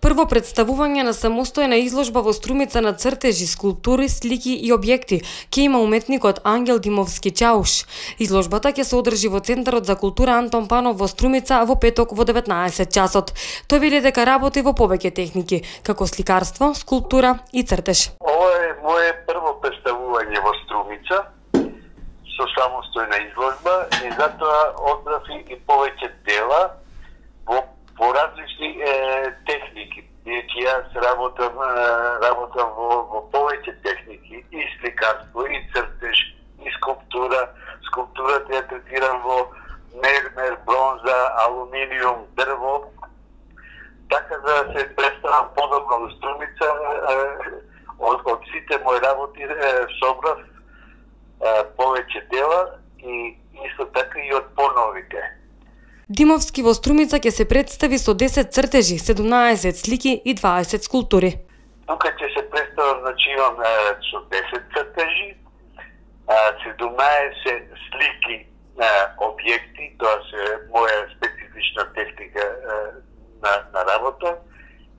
Прво представување на самостојна изложба во Струмица на цртежи, скулптури, слики и објекти ќе има уметникот Ангел Димовски Чауш. Изложбата ќе се одржи во Центарот за култура Антон Панов во Струмица во петок во 19 часот. Тој вели дека работи во повеќе техники, како сликарство, скулптура и цртеж. Ова е мое прво представување во Струмица со самостојна изложба и затоа одбрав и повеќе дела во различни техники. Иако јас работам во повеќе техники, и сликарство, и цртеж, и скулптура. Скулптурата ја третирам во мермер, бронза, алуминиум, дрво. Така да се представам подобно во Струмица, од сите мои работи собрав повеќе дела и исто така и од поновите. Димовски во Струмица ќе се представи со 10 цртежи, 17 слики и 20 скулптури. Тука ќе се представам, значи имам со 10 цртежи, 17 слики објекти, тоа се моја специфична техника на работа,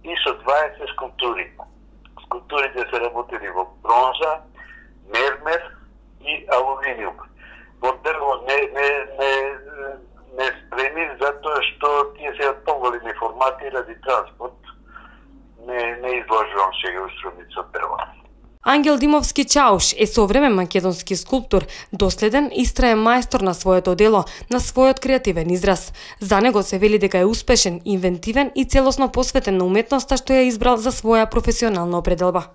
и со 20 скулптури. Скулптурите се работени во бронза, мермер и алуминиум. Во дрво не спреми, затоа што тие се од поголеми формати ради транспорт. Не изложувам сега во Струмица дрво. Ангел Димовски Чауш е современ македонски скулптор, доследен и истраен мајстор на своето дело, на својот креативен израз. За него се вели дека е успешен, инвентивен и целосно посветен на уметноста што ја избрал за своја професионална определба.